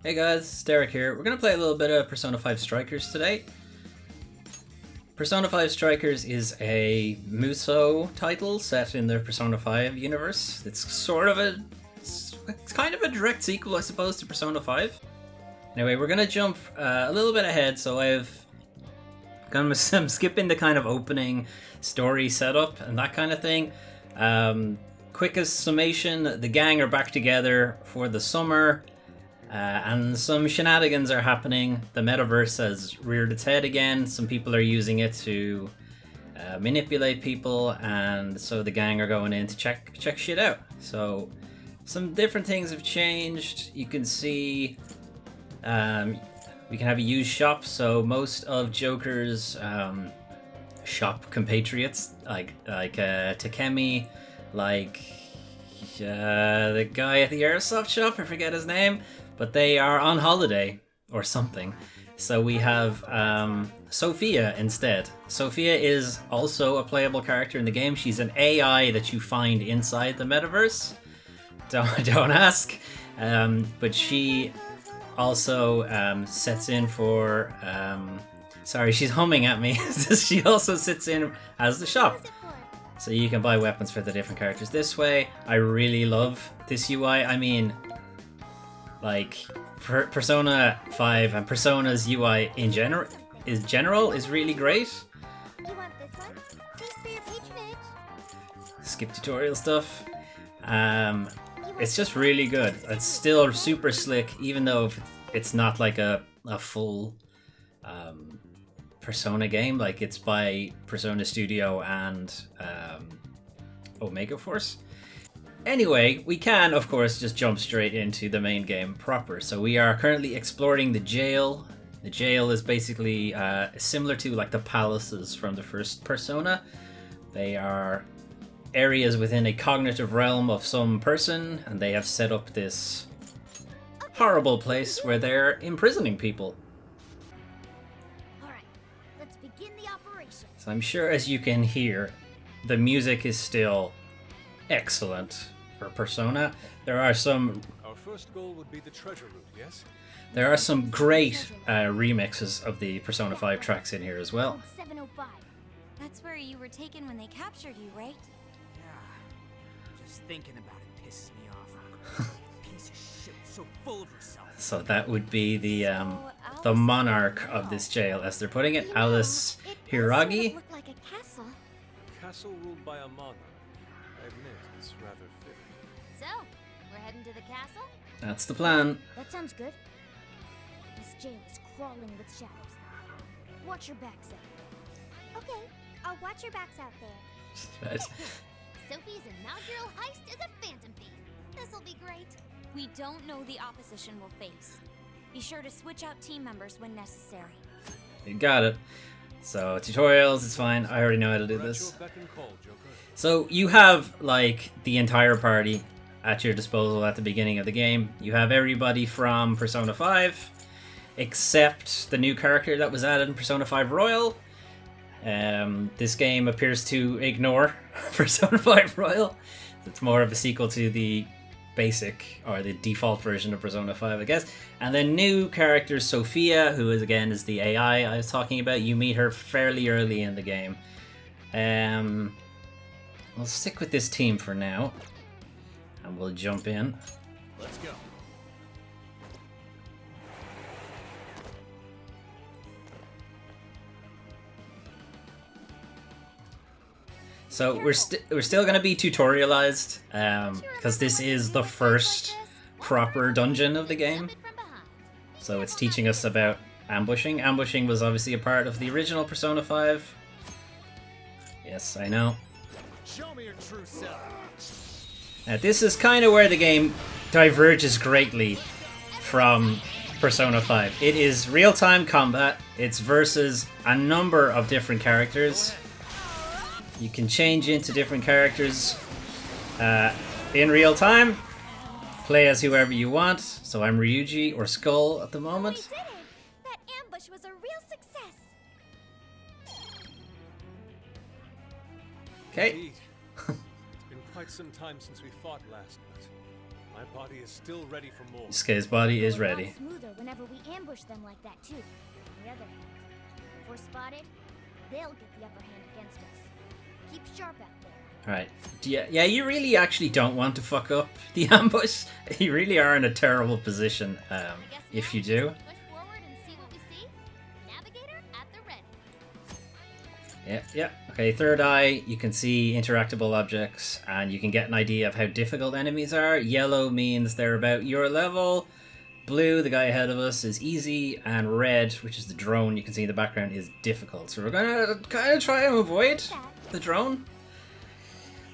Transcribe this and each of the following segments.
Hey guys, it's Derek here. We're going to play a little bit of Persona 5 Strikers today. Persona 5 Strikers is a Muso title set in the Persona 5 universe. It's kind of a direct sequel, I suppose, to Persona 5. Anyway, we're going to jump a little bit ahead, so I'm skipping the kind of opening story setup and that kind of thing. Quickest summation, the gang are back together for the summer. And some shenanigans are happening. The metaverse has reared its head again. Some people are using it to manipulate people, and so the gang are going in to check shit out. So some different things have changed. You can see we can have a used shop. So most of Joker's shop compatriots, like Takemi, like the guy at the airsoft shop, I forget his name. But they are on holiday or something. So we have Sophia instead. Sophia is also a playable character in the game. She's an AI that you find inside the metaverse. Don't ask. But she also sets in for... sorry, she's humming at me. She also sits in as the shop. So you can buy weapons for the different characters this way. I really love this UI. I mean... like Persona 5 and Persona's UI in general is really great. You want this one? Thanks for your patronage. Skip tutorial stuff. It's just really good. It's still super slick, even though it's not like a full Persona game. Like it's by Persona Studio and Omega Force. Anyway, we can, of course, just jump straight into the main game proper. So we are currently exploring the jail. The jail is basically similar to like the palaces from the first Persona. They are areas within a cognitive realm of some person, and they have set up this horrible place where they're imprisoning people. Alright, let's begin the operation. So I'm sure, as you can hear, the music is still excellent for Persona. There are some... Our first goal would be the treasure room, yes? There are some great remixes of the Persona 5 tracks in here as well. Code 705. That's where you were taken when they captured you, right? Yeah. Just thinking about it pisses me off. Piece of shit, so full of herself. So that would be the monarch of this jail, as they're putting it, Alice Hiragi. Look like a castle. Castle ruled by a monarch. I admit, it's rather fitting. So, we're heading to the castle? That's the plan. That sounds good. This jail is crawling with shadows. Watch your backs out. Okay, I'll watch your backs out there. Sophie's inaugural heist is a phantom thief. This'll be great. We don't know the opposition will face. Be sure to switch out team members when necessary. You got it. So tutorials, it's fine. I already know how to do this. So you have like the entire party at your disposal at the beginning of the game. You have everybody from Persona 5, except the new character that was added in Persona 5 Royal. This game appears to ignore Persona 5 Royal. It's more of a sequel to the basic or the default version of Persona 5, I guess. And then new characters, Sophia, who is the AI I was talking about. You meet her fairly early in the game. We'll stick with this team for now, and we'll jump in. Let's go. So we're still going to be tutorialized, because this is the first proper dungeon of the game. So it's teaching us about ambushing. Ambushing was obviously a part of the original Persona 5. Yes, I know. Show me your true self. Now, this is kind of where the game diverges greatly from Persona 5. It is real-time combat. It's versus a number of different characters. You can change into different characters in real time. Play as whoever you want. So I'm Ryuji or Skull at the moment. We did it! That ambush was a real success. Okay. Indeed. It's been quite some time since we fought last, but My body is still ready for more. This guy's body is Go a lot ready. smoother whenever we ambush them like that too. On the other hand, if we're spotted, they'll get the upper hand against us. Keep sharp out there. Alright. Yeah, you really actually don't want to fuck up the ambush. You really are in a terrible position if you do. Push forward and see what we see. Navigator at the ready. Yeah. Okay, third eye, you can see interactable objects and you can get an idea of how difficult enemies are. Yellow means they're about your level. Blue, the guy ahead of us, is easy. And red, which is the drone you can see in the background, is difficult. So we're gonna kind of try and avoid the drone.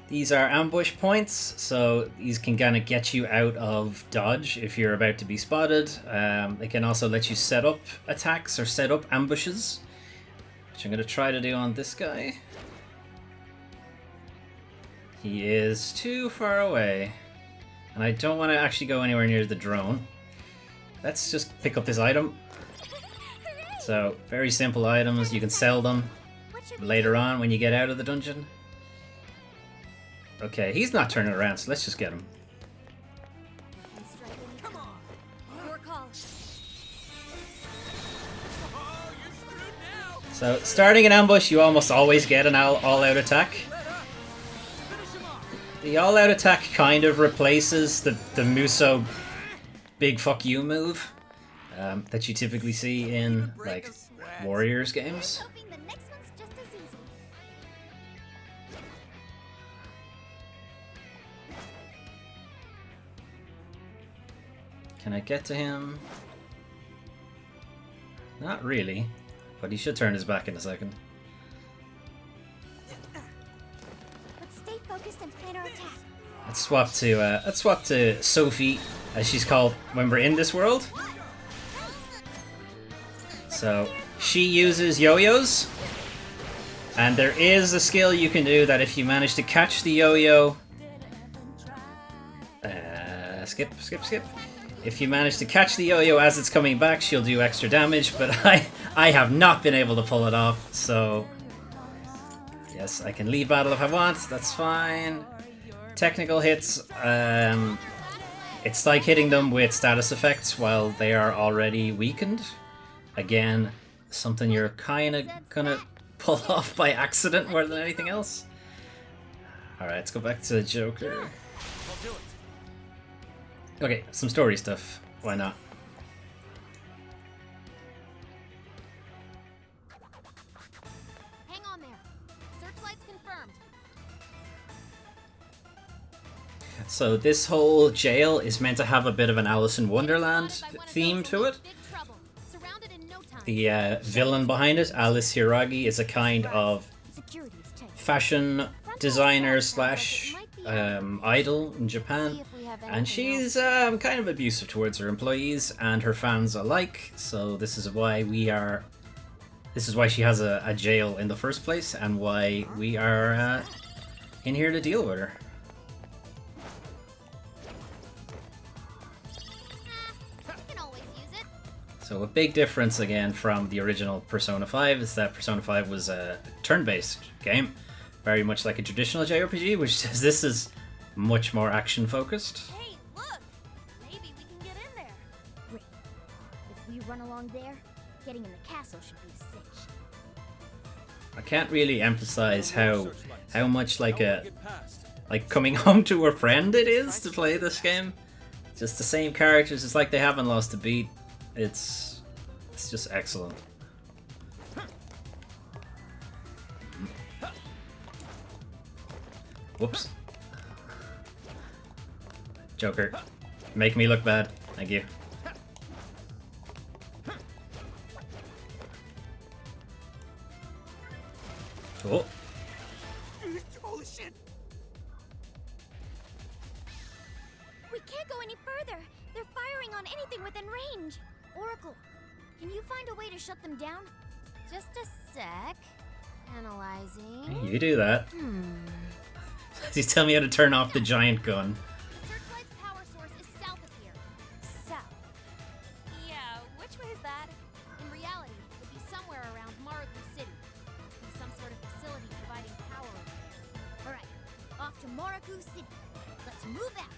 These are ambush points, so these can kind of get you out of dodge if you're about to be spotted. They can also let you set up attacks or set up ambushes, which I'm going to try to do on this guy. He is too far away, and I don't want to actually go anywhere near the drone. Let's just pick up this item. So, very simple items, you can sell them later on when you get out of the dungeon. Okay, he's not turning around, so let's just get him. Come on. Your call. Oh, you're screwed now. So, starting an ambush, you almost always get an all-out attack. Finish him off. The all-out attack kind of replaces the Muso big fuck you move that you typically see in, like, Warriors games. Hoping the next one's just as easy. Can I get to him? Not really, but he should turn his back in a second. Let's stay focused and plan our attack. Let's swap to Sophie, as she's called when we're in this world. So she uses yo-yos, and there is a skill you can do that if you manage to catch the yo-yo. Skip. If you manage to catch the yo-yo as it's coming back, she'll do extra damage, but I have not been able to pull it off, so yes, I can leave battle if I want, that's fine. Technical hits, it's like hitting them with status effects while they are already weakened. Again, something you're kind of gonna pull off by accident more than anything else. Alright, let's go back to Joker. I'll do it. Okay, some story stuff. Why not? Hang on there. Searchlight's confirmed. So this whole jail is meant to have a bit of an Alice in Wonderland theme to it. Big trouble. Surrounded in no time. The villain behind it, Alice Hiragi, is a kind of Security's tight. fashion designer slash idol in Japan. And she's kind of abusive towards her employees and her fans alike, so this is why she has a jail in the first place, and why we are in here to deal with her. You can always use it. So a big difference again from the original Persona 5 is that Persona 5 was a turn-based game, very much like a traditional JRPG, which says this is much more action-focused. Hey, look! Maybe we can get in there. Great. If we run along there, getting in the castle should be a cinch. I can't really emphasize how much like How will we get past? like coming home to a friend it is to play this game. Just the same characters, it's like they haven't lost a beat. It's just excellent. Whoops. Joker, make me look bad. Thank you. Cool. Holy shit! We can't go any further. They're firing on anything within range. Oracle, can you find a way to shut them down? Just a sec. Analyzing. You do that. He's telling me how to turn off the giant gun. Searchlight's power source is south of here. South. Yeah, which way is that? In reality, it'd be somewhere around Maruku City. Must be some sort of facility providing power over there. Alright, off to Maruku City. Let's move out.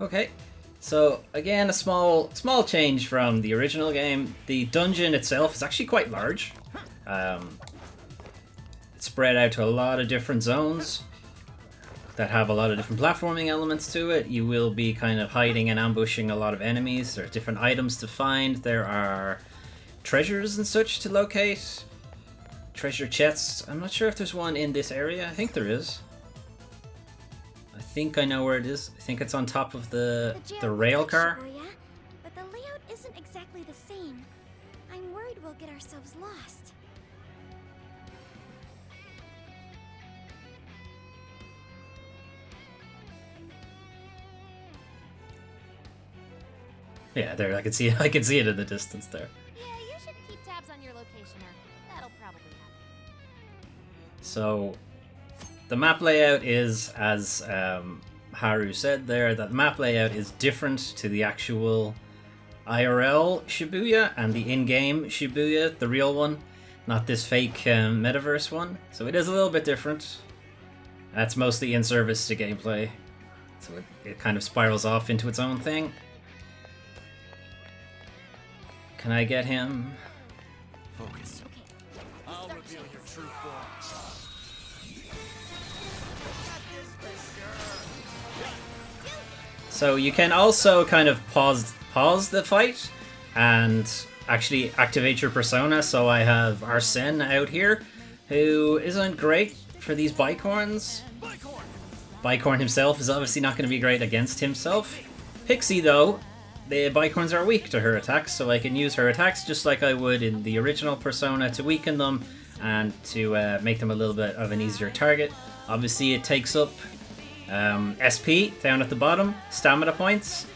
Okay, so again, a small change from the original game. The dungeon itself is actually quite large. It's spread out to a lot of different zones that have a lot of different platforming elements to it. You will be kind of hiding and ambushing a lot of enemies. There are different items to find. There are treasures and such to locate. Treasure chests. I'm not sure if there's one in this area. I think there is. I think I know where it is. I think it's on top of the rail car. Shibuya, but the layout isn't exactly the same. I'm worried we'll get ourselves lost. Yeah, there. I can see it in the distance there. Yeah, you should keep tabs on your location, or that'll probably happen. So, the map layout is, as Haru said there, that map layout is different to the actual IRL Shibuya and the in-game Shibuya, the real one, not this fake metaverse one. So it is a little bit different. That's mostly in service to gameplay, so it kind of spirals off into its own thing. Can I get him? Focus. Okay. I'll reveal your true form. So you can also kind of pause the fight and actually activate your persona. So I have Arsene out here, who isn't great for these bicorns. Bicorn himself is obviously not going to be great against himself. Pixie, though, the bicorns are weak to her attacks, so I can use her attacks just like I would in the original persona to weaken them and to make them a little bit of an easier target. Obviously, it takes up SP down at the bottom, stamina points.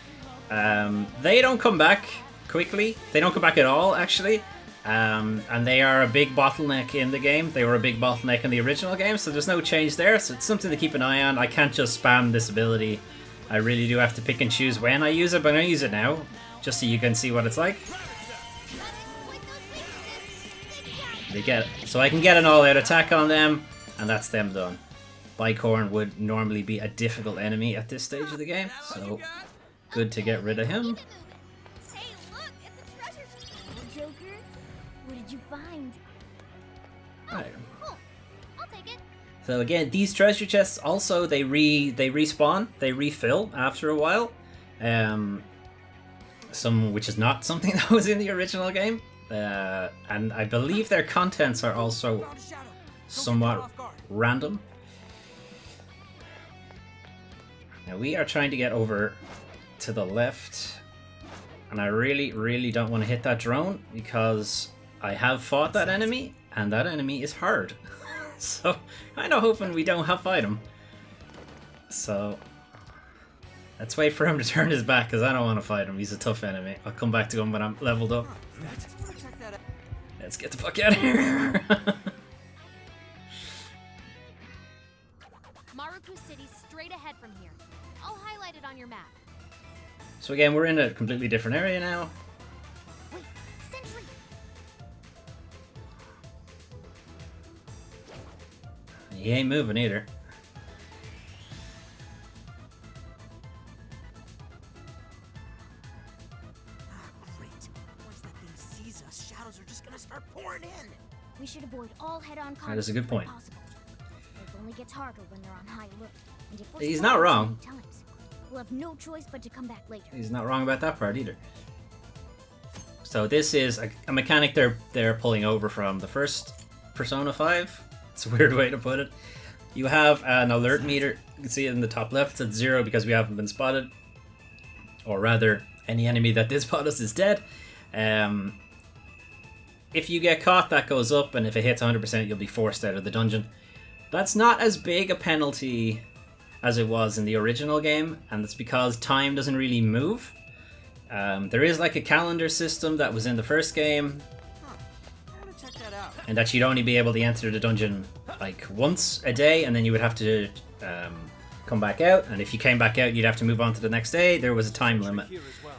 They don't come back quickly. They don't come back at all, actually. And they are a big bottleneck in the game. They were a big bottleneck in the original game, so there's no change there. So it's something to keep an eye on. I can't just spam this ability. I really do have to pick and choose when I use it, but I'm going to use it now, just so you can see what it's like. So I can get an all-out attack on them, and that's them done. Bicorn would normally be a difficult enemy at this stage of the game, so good to get rid of him. Hey, look, it's a treasure chest. Joker, what did you find? Right. Cool. I'll take it. So again, these treasure chests also they respawn, they refill after a while. Which is not something that was in the original game. And I believe their contents are also somewhat random. Now we are trying to get over to the left, and I really, really don't want to hit that drone because I have fought that enemy, and that enemy is hard. So, kind of hoping we don't have fight him. So, let's wait for him to turn his back because I don't want to fight him. He's a tough enemy. I'll come back to him when I'm leveled up. Let's get the fuck out of here. Maruku City's straight ahead from here. I'll highlight it on your map. So again, we're in a completely different area now. Wait, sentry! He ain't moving either. Great. Once that thing sees us, shadows are just gonna start pouring in. We should avoid all head-on combat. That is a good point. if possible. It only gets harder when they're on high alert. And if we're He's spotted not wrong. too many times, we'll have no choice but to come back later. He's not wrong about that part either. So this is a mechanic they're pulling over from the first Persona 5. It's a weird way to put it. You have an alert meter. You can see it in the top left. It's at 0 because we haven't been spotted. Or rather, any enemy that did spot us is dead. If you get caught, that goes up, and if it hits 100%, you'll be forced out of the dungeon. That's not as big a penalty as it was in the original game, and that's because time doesn't really move. There is like a calendar system that was in the first game, I gotta check that out. and that you'd only be able to enter the dungeon like once a day, and then you would have to come back out, and if you came back out, you'd have to move on to the next day. There was a time limit. Here as well.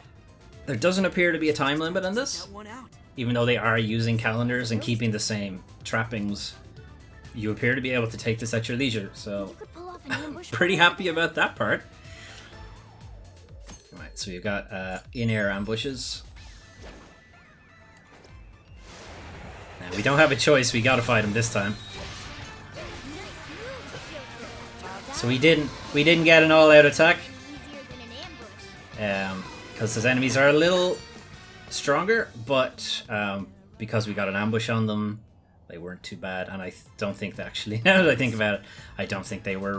There doesn't appear to be a time limit on this, Got one out. even though they are using calendars and keeping the same trappings. You appear to be able to take this at your leisure, so You could pull off an ambush. pretty happy about that part. Right, so you've got in-air ambushes. Now, we don't have a choice, we gotta fight him this time. So we didn't get an all-out attack. Because his enemies are a little stronger, but because we got an ambush on them, they weren't too bad. And I don't think that actually, now that I think about it, I don't think they were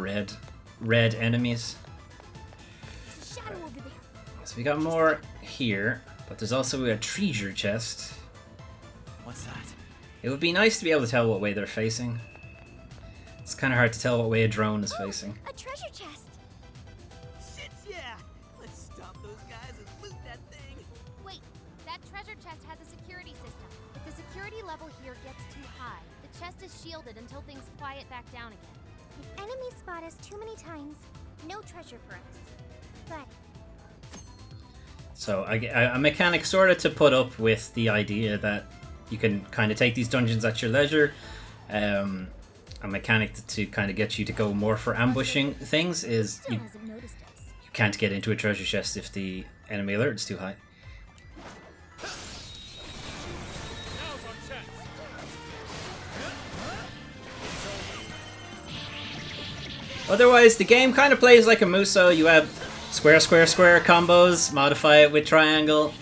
red enemies. So we got more here, but there's also a treasure chest. What's that? It would be nice to be able to tell what way they're facing. It's kind of hard to tell what way a drone is facing. A treasure chest. Shit, yeah! Let's stop those guys and loot that thing! Wait, that treasure chest has a security system. If the security level here gets too high, the chest is shielded until things quiet back down again. If enemies spot us too many times, no treasure for us. But So a mechanic sort of to put up with the idea that you can kind of take these dungeons at your leisure. A mechanic to kind of get you to go more for ambushing things is you can't get into a treasure chest if the enemy alert is too high. Otherwise, the game kind of plays like a Muso. You have square, square, square combos, modify it with triangle.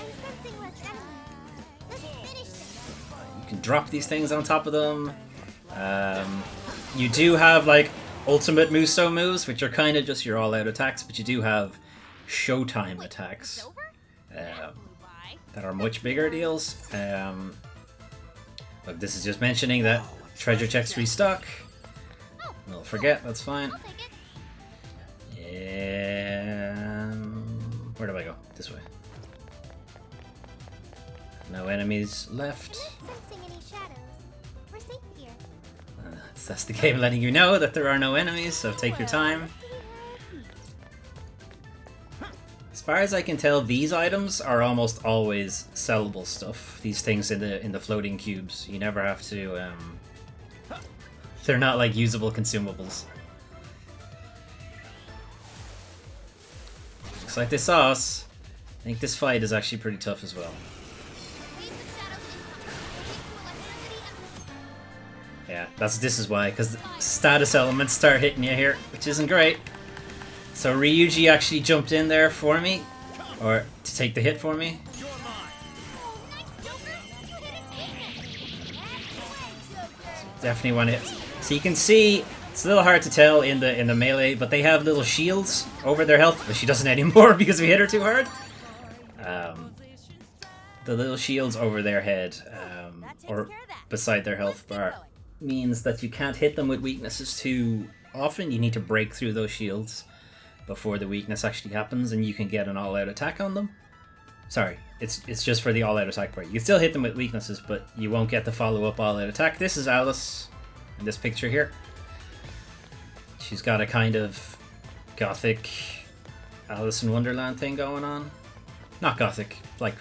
You can drop these things on top of them. You do have like ultimate Muso moves, which are kind of just your all-out attacks, but you do have showtime attacks that are much bigger deals. But this is just mentioning that treasure checks restock. We'll forget, that's fine. Where do I go? This way. No enemies left. That's the game letting you know that there are no enemies, so take your time. As far as I can tell, these items are almost always sellable stuff. These things in the floating cubes. You never have to. They're not like usable consumables. Looks like they saw us. I think this fight is actually pretty tough as well. Yeah, this is why, because status elements start hitting you here, which isn't great. So Ryuji actually jumped in there for me, or to take the hit for me. Definitely one hit. So you can see it's a little hard to tell in the melee, but they have little shields over their health, but she doesn't anymore because we hit her too hard. The little shields over their head, or beside their health bar, means that you can't hit them with weaknesses too often. You need to break through those shields before the weakness actually happens, and you can get an all-out attack on them. Sorry, it's just for the all-out attack part. You can still hit them with weaknesses, but you won't get the follow-up all-out attack. This is Alice in this picture here. She's got a kind of gothic Alice in Wonderland thing going on. Not gothic, like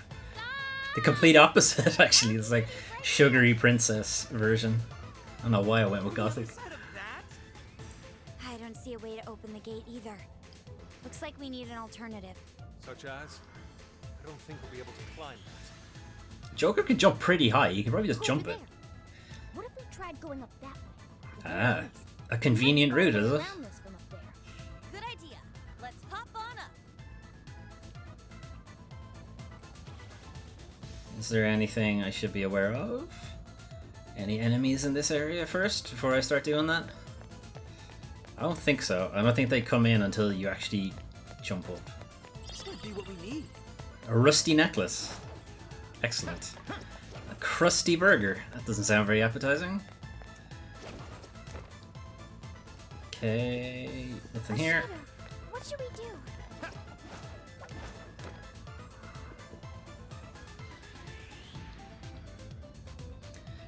the complete opposite actually. It's like sugary princess version. I don't know why I went with gothic. I don't see a way to open the gate either. Looks like we need an alternative. Such as? I don't think we'll be able to climb that. Joker can jump pretty high. You can probably just jump it. what if we tried going up that way? Ah, a convenient route, is it? Good idea. Let's hop on up. Is there anything I should be aware of? Any enemies in this area first, before I start doing that? I don't think so. I don't think they come in until you actually jump up. This might be what we need. A rusty necklace. Excellent. A crusty burger. That doesn't sound very appetizing. Okay, nothing here. What should we do?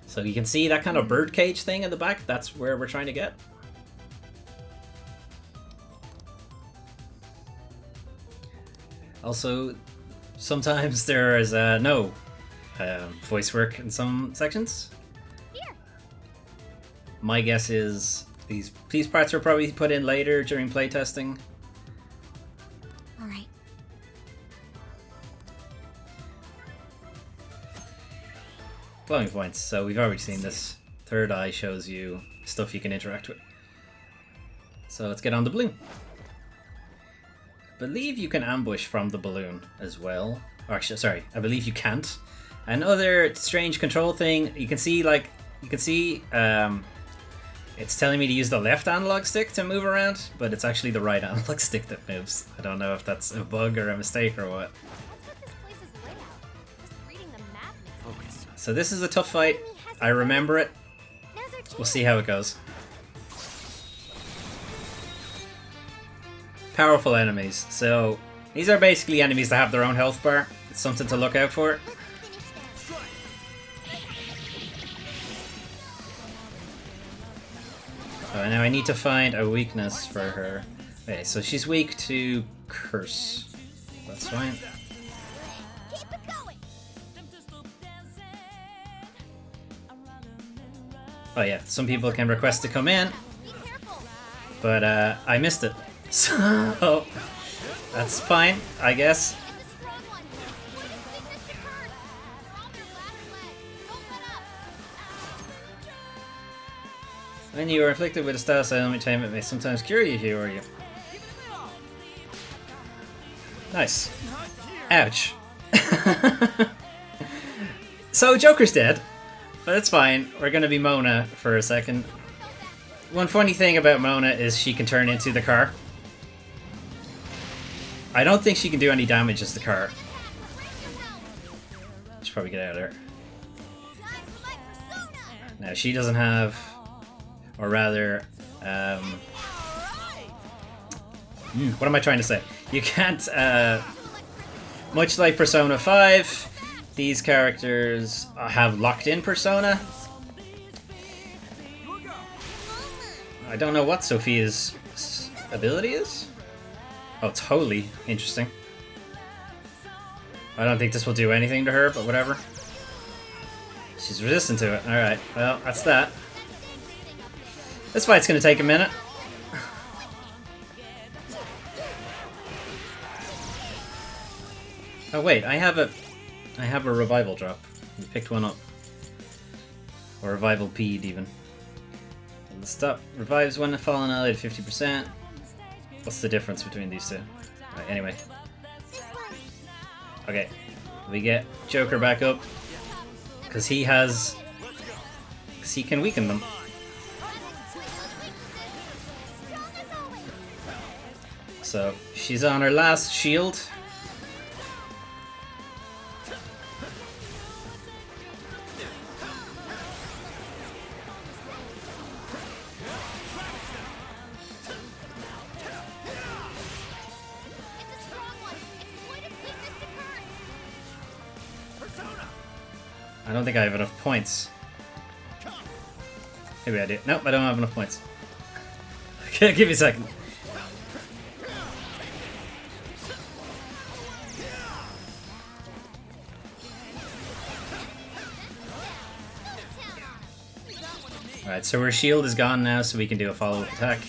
So you can see that kind of birdcage thing in the back. That's where we're trying to get. Also, sometimes there is no voice work in some sections. Here. My guess is these parts were probably put in later during playtesting. All right. glowing points. So we've already seen this. Third eye shows you stuff you can interact with. So let's get on the balloon. I believe you can ambush from the balloon as well. Or actually, sorry, I believe you can't. Another strange control thing. You can see it's telling me to use the left analog stick to move around, but it's actually the right analog stick that moves. I don't know if that's a bug or a mistake or what. So this is a tough fight. I remember it. We'll see how it goes. Powerful enemies. So these are basically enemies that have their own health bar. It's something to look out for. So now I need to find a weakness for her. Okay, so she's weak to curse. That's fine. Oh yeah, some people can request to come in, but I missed it. So that's fine, I guess. When you are afflicted with a status element time, it may sometimes cure you here, or you. Nice. Ouch. So Joker's dead, but it's fine. We're gonna be Mona for a second. One funny thing about Mona is she can turn into the car. I don't think she can do any damage as the car. Should probably get out of there. Now she doesn't have, or rather, what am I trying to say? You can't, much like Persona 5, these characters have locked-in persona. I don't know what Sophia's ability is. Oh, it's holy. Interesting. I don't think this will do anything to her, but whatever. She's resistant to it. Alright, well, that's that. This fight's gonna take a minute. Oh wait, I have a revival drop. You picked one up. Or revival peed even. Stop. Revives when fallen ally at 50%. What's the difference between these two? Right, anyway. Okay. We get Joker back up. Because he has... Because he can weaken them. So, she's on her last shield. I don't think I have enough points. Maybe I do. Nope, I don't have enough points. Okay, give me a second. Alright, so her shield is gone now, so we can do a follow-up attack.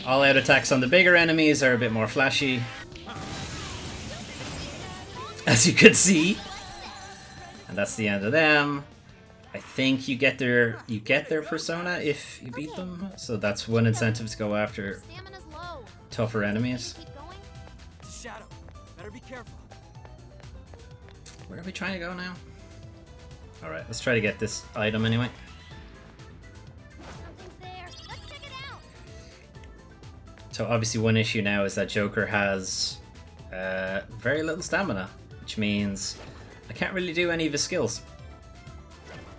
All-out attacks on the bigger enemies are a bit more flashy, as you could see. And that's the end of them. I think you get their persona if you beat them, so that's one incentive to go after tougher enemies. It's a shadow. Better be careful. Where are we trying to go now? Alright, let's try to get this item anyway. So obviously one issue now is that Joker has very little stamina, which means I can't really do any of his skills.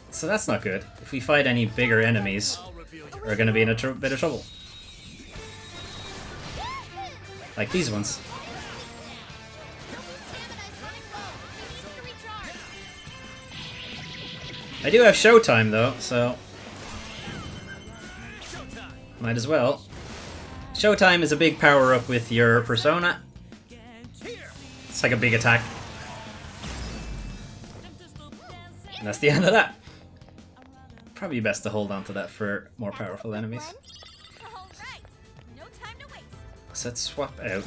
So that's not good. If we fight any bigger enemies, we're going to be in a bit of trouble. Like these ones. I do have Showtime though, so might as well. Showtime is a big power-up with your persona. It's like a big attack. And that's the end of that. Probably best to hold on to that for more powerful enemies. So let's swap out.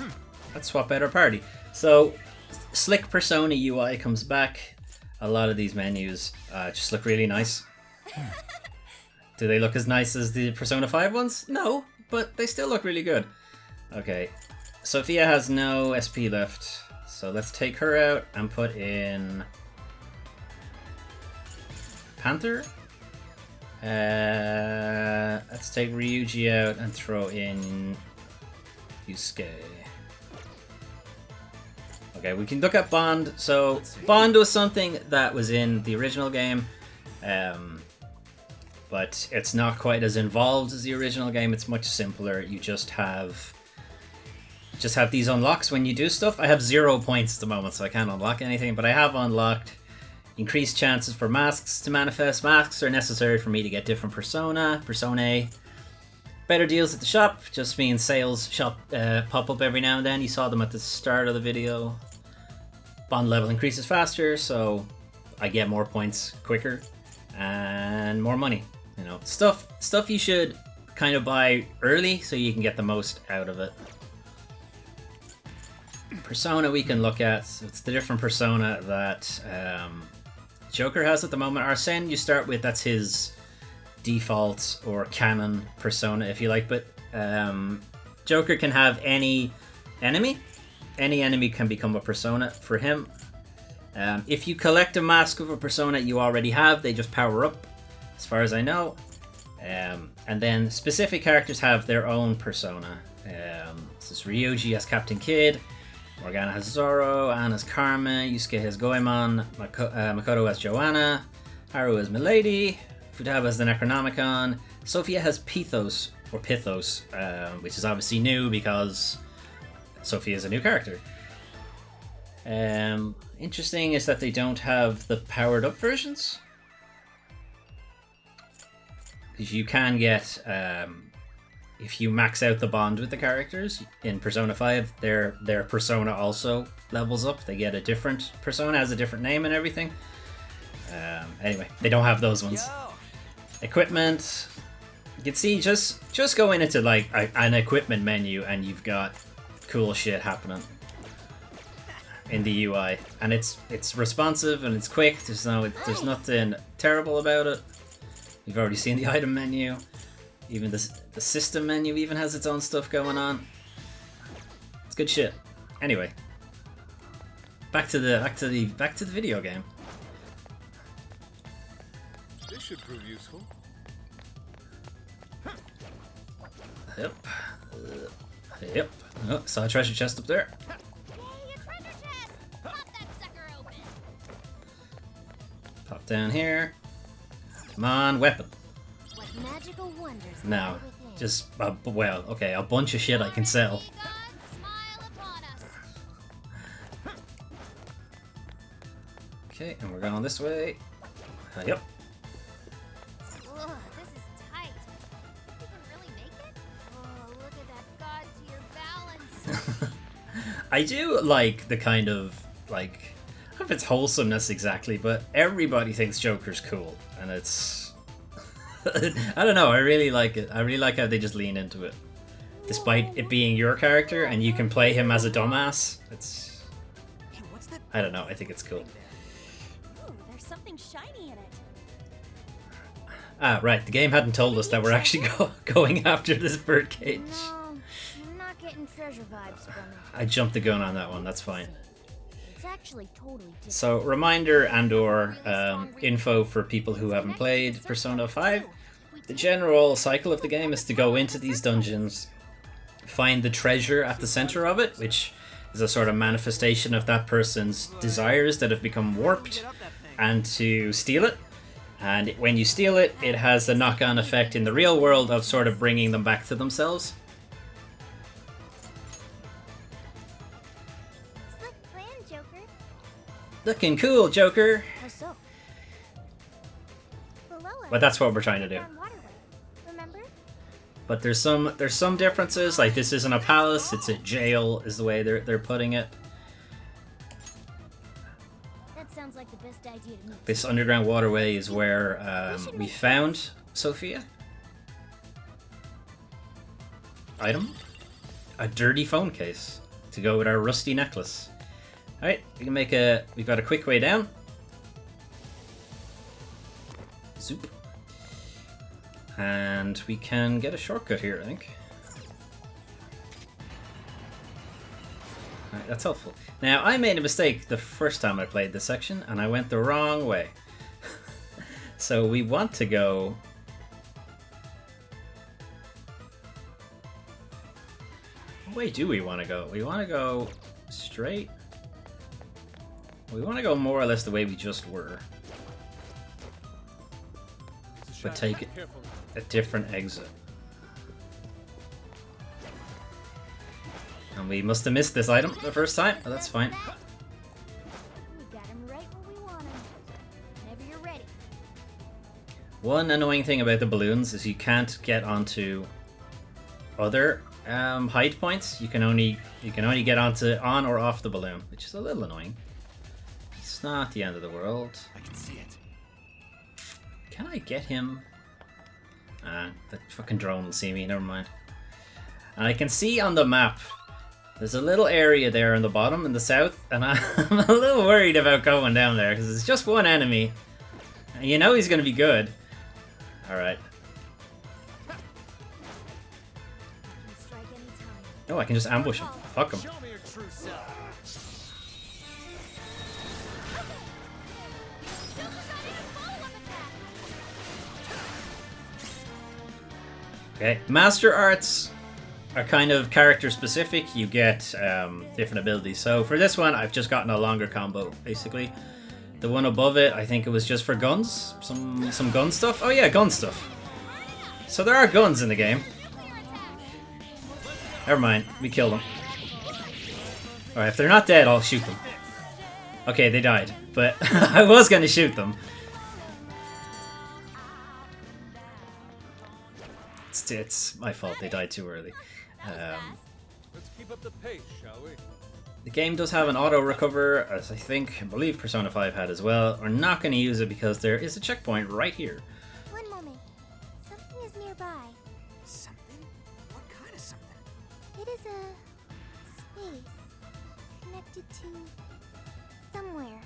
Let's swap out our party. So, Slick Persona UI comes back. a lot of these menus just look really nice. Do they look as nice as the Persona 5 ones? No, but they still look really good. Okay, Sophia has no SP left, so let's take her out and put in Panther. Let's take Ryuji out and throw in Yusuke. Okay, we can look at Bond. So Bond was something that was in the original game, but it's not quite as involved as the original game. It's much simpler. You just have these unlocks when you do stuff. I have 0 points at the moment, so I can't unlock anything, but I have unlocked increased chances for masks to manifest. Masks are necessary for me to get different personae. Better deals at the shop just means sales shop pop up every now and then. You saw them at the start of the video. Bond level increases faster, so I get more points quicker and more money. You know, stuff you should kind of buy early so you can get the most out of it. Persona we can look at. So it's the different persona that Joker has at the moment. Arsene you start with, that's his default or canon persona if you like, but Joker can have any enemy. Any enemy can become a persona for him. If you collect a mask of a persona you already have, they just power up, as far as I know. And then specific characters have their own persona. This is Ryuji as Captain Kidd, Morgana has Zoro, Anne as Karma, Yusuke has Goemon, Makoto as Joanna, Haru as Milady, Futaba as the Necronomicon, Sophia has Pythos, which is obviously new because Sophia is a new character. Interesting is that they don't have the powered up versions. Because you can get, if you max out the bond with the characters in Persona 5, their persona also levels up. They get a different persona, has a different name and everything. Anyway, they don't have those ones. Equipment. You can see just going into like an equipment menu and you've got cool shit happening in the UI, and it's responsive and it's quick. There's nothing terrible about it. You've already seen the item menu. Even the system menu even has its own stuff going on. It's good shit. Anyway, back to the video game. This should prove useful. Yep. Oh, saw a treasure chest up there. Yay, a treasure chest! Pop that sucker open! Pop down here. Come on, weapon. What magical wonders Now, lie within. just a bunch of shit I can sell. Almighty God, smile upon us. Okay, and we're going this way. Yep. Ugh, this is tight. You can really make it? Oh, look at that god to your balance. I do like the kind of, like, I don't know if it's wholesomeness exactly, but everybody thinks Joker's cool, and it's... I don't know, I really like it. I really like how they just lean into it. Despite it being your character, and you can play him as a dumbass, it's... Hey, what's that? I don't know, I think it's cool. Ooh, there's something shiny in it. Ah, right, the game hadn't told us that we're actually going after this birdcage. No, I'm not getting treasure vibes from it. I jumped the gun on that one, that's fine. It's actually totally different. So, reminder and/or info for people who haven't played Persona 5. The general cycle of the game is to go into these dungeons, find the treasure at the center of it, which is a sort of manifestation of that person's desires that have become warped, and to steal it. And when you steal it, it has the knock-on effect in the real world of sort of bringing them back to themselves. Slick plan, Joker. Looking cool, Joker! How so? Below us, But that's what we're trying to do. on waterway. Remember? But there's some differences, like this isn't a palace, it's a jail is the way they're putting it. That sounds like the best idea to me. This underground waterway is where we found Sophia. Item? A dirty phone case to go with our rusty necklace. Alright, we've got a quick way down. Zoop. And we can get a shortcut here, I think. Alright, that's helpful. Now, I made a mistake the first time I played this section, and I went the wrong way. So we want to go... What way do we want to go? We want to go straight? We want to go more or less the way we just were. But take a different exit. And we must have missed this item the first time, but that's fine. We got him right where we want him. Whenever you're ready. One annoying thing about the balloons is you can't get onto other height points. You can only get onto on or off the balloon, which is a little annoying. It's not the end of the world. I can see it. Can I get him? The fucking drone will see me, never mind. And I can see on the map, there's a little area there in the bottom in the south, and I'm a little worried about going down there, because it's just one enemy. And you know he's going to be good. Alright. Oh, I can just ambush him. Fuck him. Show me your true self. Okay, Master Arts are kind of character specific. You get different abilities. So for this one, I've just gotten a longer combo, basically. The one above it, I think it was just for guns. Some gun stuff. Oh yeah, gun stuff. So there are guns in the game. Never mind, we killed them. Alright, if they're not dead, I'll shoot them. Okay, they died, but I was gonna shoot them. It's my fault, they died too early. Let's keep up the pace, shall we? The game does have an auto recover, as I believe Persona 5 had as well. We're not going to use it because there is a checkpoint right here. One moment. Something is nearby. Something? What kind of something? It is a space connected to somewhere.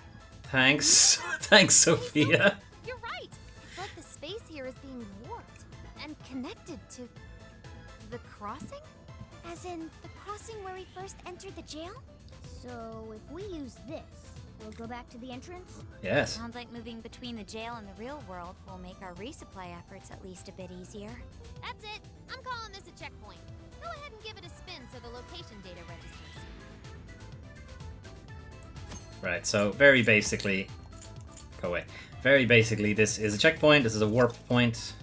Thanks. Thanks, Sophia. You're right. It's like the space here is being warped and connected to the crossing? As in the crossing where we first entered the jail? So if we use this, we'll go back to the entrance? Yes. Sounds like moving between the jail and the real world will make our resupply efforts at least a bit easier. That's it. I'm calling this a checkpoint. Go ahead and give it a spin so the location data registers. Right, so very basically... Go away. Very basically, this is a checkpoint. This is a warp point.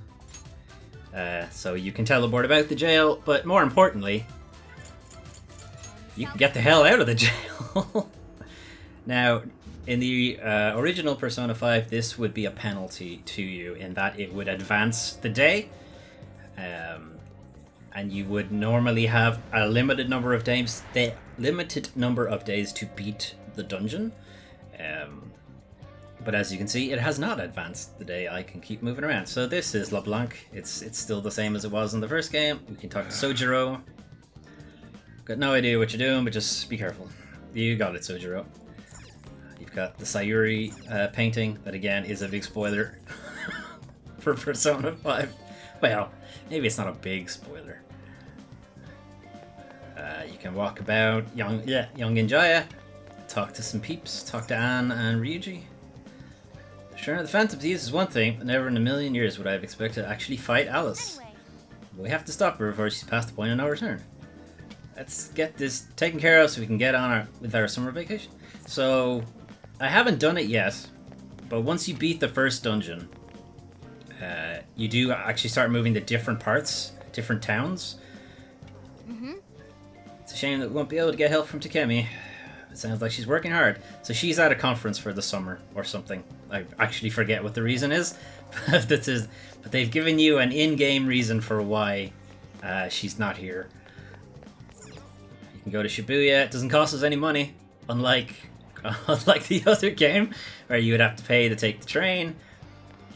So you can teleport about the jail, but more importantly, you can get the hell out of the jail. Now, in the original Persona 5, this would be a penalty to you in that it would advance the day, and you would normally have a limited number of days to beat the dungeon. But as you can see, it has not advanced the day. I can keep moving around. So this is LeBlanc. It's still the same as it was in the first game. We can talk to Sojiro. Got no idea what you're doing, but just be careful. You got it, Sojiro. You've got the Sayuri painting. That again is a big spoiler for Persona 5. Well, maybe it's not a big spoiler. You can walk about young Injaya. Talk to some peeps. Talk to Anne and Ryuji. Sure, the Phantom Thieves is one thing, but never in a million years would I have expected to actually fight Alice. Anyway. We have to stop her before she's past the point of no return. Let's get this taken care of so we can get on with our summer vacation. So, I haven't done it yet, but once you beat the first dungeon, you do actually start moving to different parts, different towns. It's a shame that we won't be able to get help from Takemi. It sounds like she's working hard. So she's at a conference for the summer or something. I actually forget what the reason is. But they've given you an in-game reason for why she's not here. You can go to Shibuya. It doesn't cost us any money. Unlike the other game, where you would have to pay to take the train.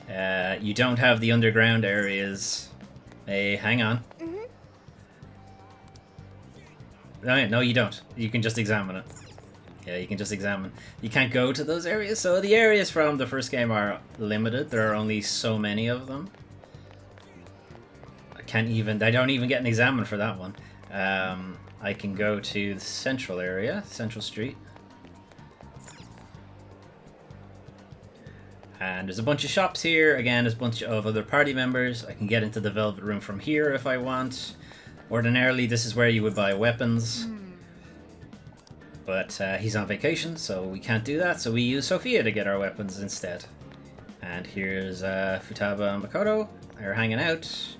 You don't have the underground areas. Hey, hang on. No, you don't. You can just examine it. Yeah, you can just examine. You can't go to those areas. So the areas from the first game are limited. There are only so many of them. I don't even get an examine for that one. I can go to the central area, Central Street. And there's a bunch of shops here. Again, there's a bunch of other party members. I can get into the Velvet Room from here if I want. Ordinarily, this is where you would buy weapons. But he's on vacation, so we can't do that. So we use Sophia to get our weapons instead. And here's Futaba and Makoto. They're hanging out.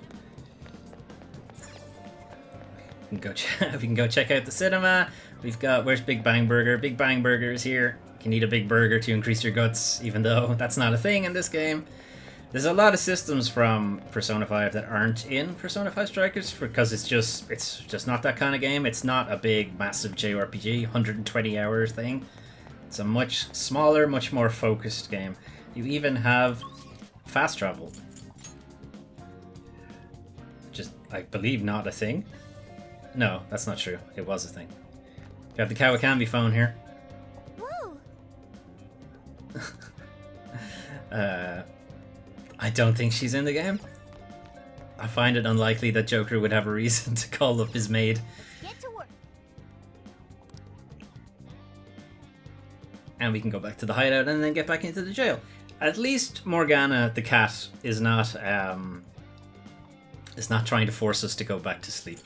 We can go check out the cinema. Where's Big Bang Burger? Big Bang Burger is here. You can eat a big burger to increase your guts, even though that's not a thing in this game. There's a lot of systems from Persona 5 that aren't in Persona 5 Strikers because it's just not that kind of game. It's not a big, massive JRPG, 120 hour thing. It's a much smaller, much more focused game. You even have fast travel. Just, I believe, not a thing. No, that's not true. It was a thing. You have the Kawakami phone here. Whoa! I don't think she's in the game. I find it unlikely that Joker would have a reason to call up his maid. Get to work. And we can go back to the hideout and then get back into the jail. At least Morgana, the cat, is not trying to force us to go back to sleep.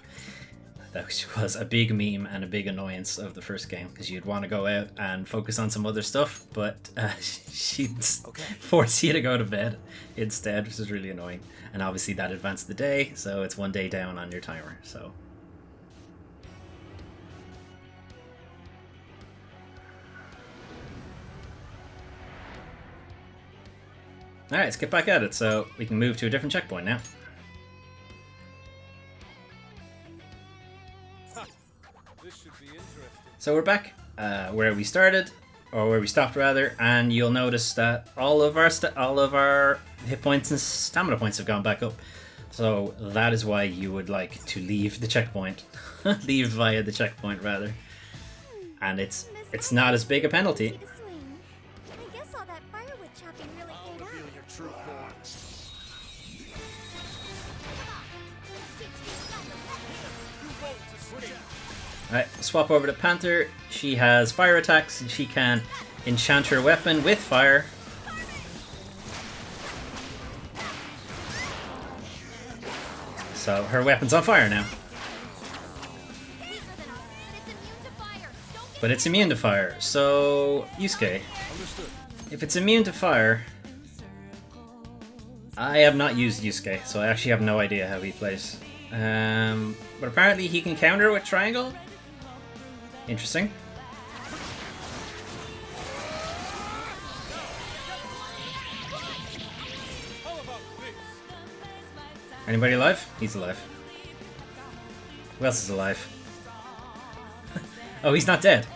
That was a big meme and a big annoyance of the first game, because you'd want to go out and focus on some other stuff, but she'd force you to go to bed instead, which is really annoying. And obviously that advanced the day, so it's one day down on your timer. So alright, let's get back at it. So we can move to a different checkpoint now. This should be interesting. So we're back where we started, or where we stopped rather, and you'll notice that all of our hit points and stamina points have gone back up. So that is why you would like to leave the checkpoint, leave via the checkpoint rather, and it's not as big a penalty. See the swing. I guess all that firewood chopping really paid off. Reveal your true form. You won't escape. Alright, swap over to Panther. She has fire attacks and she can enchant her weapon with fire. So her weapon's on fire now. But it's immune to fire. So, Yusuke, Understood. if it's immune to fire, I have not used Yusuke, so I actually have no idea how he plays. But apparently he can counter with triangle. Interesting. How about this? Anybody alive? He's alive. Who else is alive? Oh, he's not dead.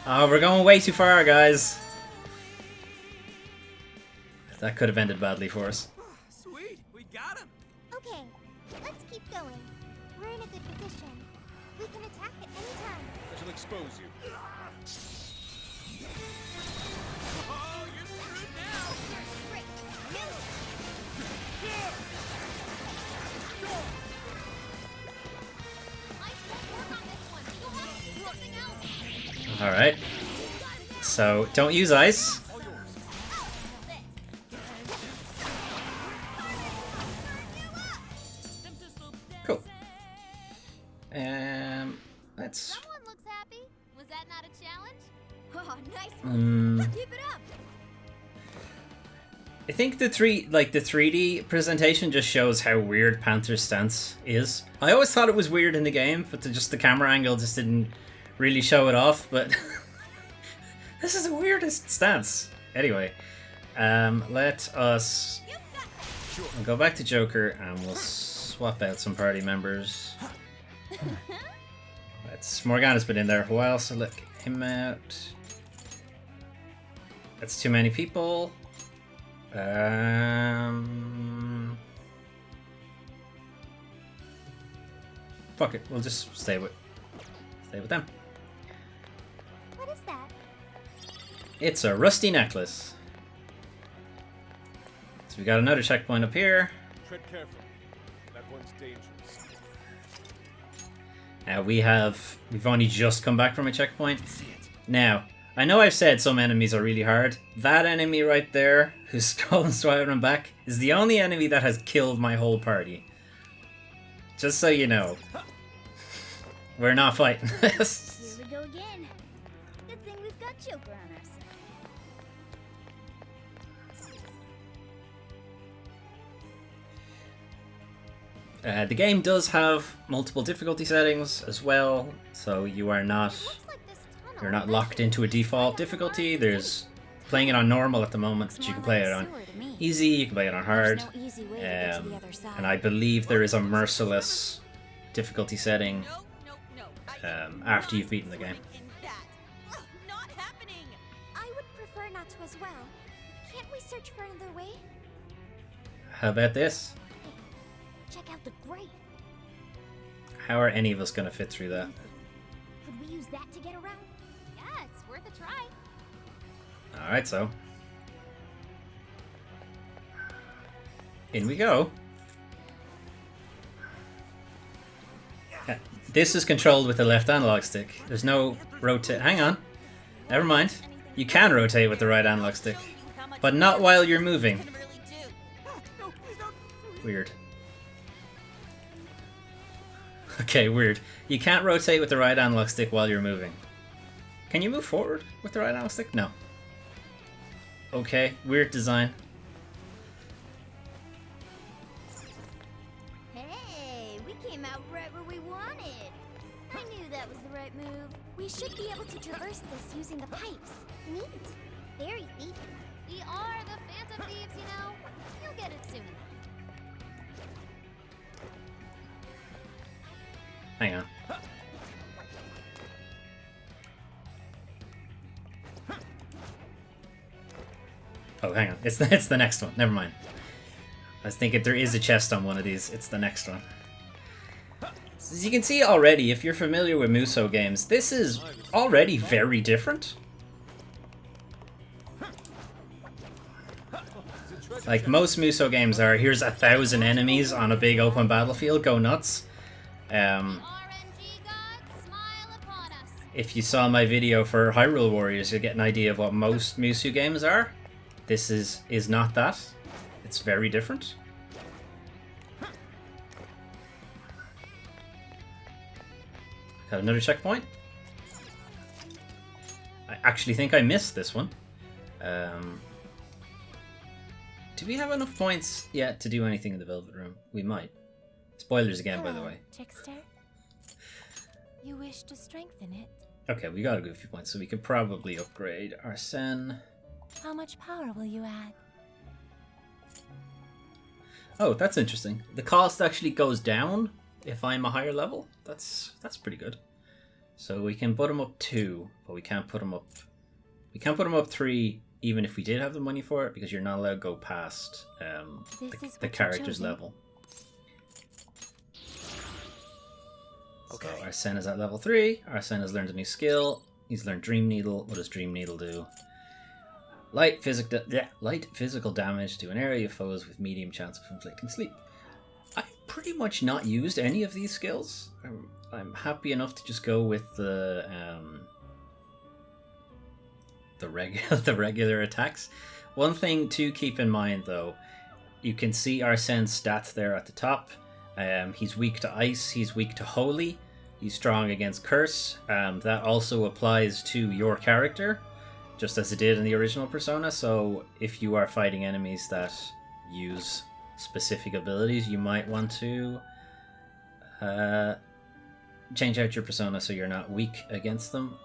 Oh, we're going way too far, guys. That could have ended badly for us. Sweet, we got him. Okay, let's keep going. We're in a good position. We can attack at any time. I shall expose you. Oh, you're screwed now. Great. Kill it. I won't work on this one. You'll have to do something else. Alright. So, don't use ice. All yours. Cool. Let's... Someone looks happy. Was that not a challenge? Oh, nice one. Keep it up. I think the 3D presentation just shows how weird Panther's stance is. I always thought it was weird in the game, but the camera angle just didn't really show it off, but this is the weirdest stance. Anyway, let us we'll go back to Joker and we'll swap out some party members. Morgana's been in there for a while, so let him out. That's too many people. Fuck it, we'll just stay with them. What is that? It's a rusty necklace. So we got another checkpoint up here. Tread carefully. That one's dangerous. Now we've only just come back from a checkpoint. Now, I know I've said some enemies are really hard. That enemy right there, who's scrolling straight on back, is the only enemy that has killed my whole party. Just so you know. We're not fighting this. Here we go again. Good thing we've got Joker on our side. The game does have multiple difficulty settings as well, so you are not you're not locked into a default difficulty. There's playing it on normal at the moment, but you can play it on easy, you can play it on hard, and I believe there is a merciless difficulty setting after you've beaten the game. Not happening. I would prefer not to as well. Can't we search for another way? How about this? Check out the grate. How are any of us going to fit through that? Could we use that to get around? Yeah, it's worth a try. Alright, so. In we go. This is controlled with the left analog stick. There's no rotate. Hang on. Never mind. You can rotate with the right analog stick, but not while you're moving. Weird. Okay, weird. You can't rotate with the right analog stick while you're moving. Can you move forward with the right analog stick? No. Okay, weird design. Hey, we came out right where we wanted. I knew that was the right move. We should be able to traverse this using the pipes. Neat. Very neat. We are the Phantom Thieves, you know. You'll get it soon enough. Hang on. Oh, hang on. It's the next one. Never mind. I was thinking there is a chest on one of these. It's the next one. As you can see already, if you're familiar with Muso games, this is already very different. Like most Muso games are, here's 1,000 enemies on a big open battlefield, go nuts. If you saw my video for Hyrule Warriors, you'll get an idea of what most Muso games are. This is not that. It's very different. Got another checkpoint. I actually think I missed this one. Do we have enough points yet to do anything in the Velvet Room? We might. Spoilers again, by the way. Trickster. You wish to strengthen it? Okay, we got a good few points, so we could probably upgrade Arsene. How much power will you add? Oh, that's interesting. The cost actually goes down if I'm a higher level. That's pretty good. So we can put them up 2, but we can't put them up. We can't put them up 3, even if we did have the money for it, because you're not allowed to go past the character's level. Okay. So Arsene is at level 3. Arsene has learned a new skill. He's learned Dream Needle. What does Dream Needle do? Light physical damage to an area of foes with medium chance of inflicting sleep. I've pretty much not used any of these skills. I'm happy enough to just go with the regular attacks. One thing to keep in mind, though, you can see Arsene's stats there at the top. He's weak to ice. He's weak to holy. He's strong against curse. That also applies to your character, just as it did in the original Persona. So if you are fighting enemies that use specific abilities, you might want to change out your Persona so you're not weak against them.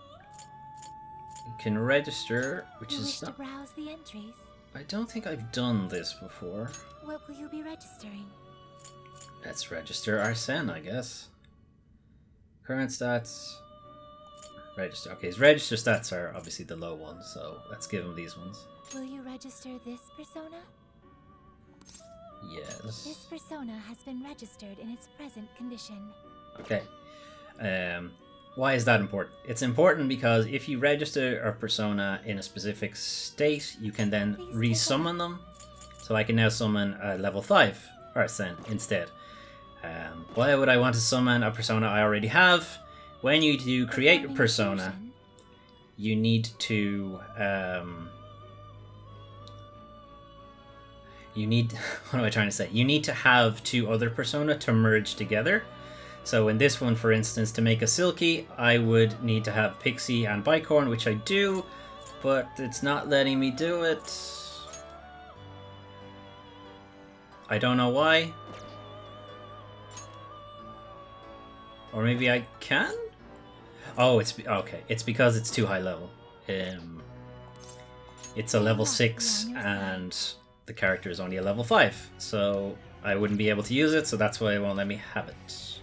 You can register, which is to browse the entries. I don't think I've done this before. What will you be registering? Let's register Arsene, I guess. Current stats. Register. Okay, his register stats are obviously the low ones, so let's give him these ones. Will you register this persona? Yes. This persona has been registered in its present condition. Okay. Why is that important? It's important because if you register a persona in a specific state, you can then resummon them. So I can now summon a level 5 Arsene instead. Why would I want to summon a persona I already have? When you do create a persona, you need to... what am I trying to say? You need to have 2 other persona to merge together. So in this one, for instance, to make a Silky, I would need to have Pixie and Bicorn, which I do, but it's not letting me do it. I don't know why. Or maybe I can? Oh, it's okay. It's because it's too high level. It's a level 6 and the character is only a level 5, so I wouldn't be able to use it, so that's why it won't let me have it.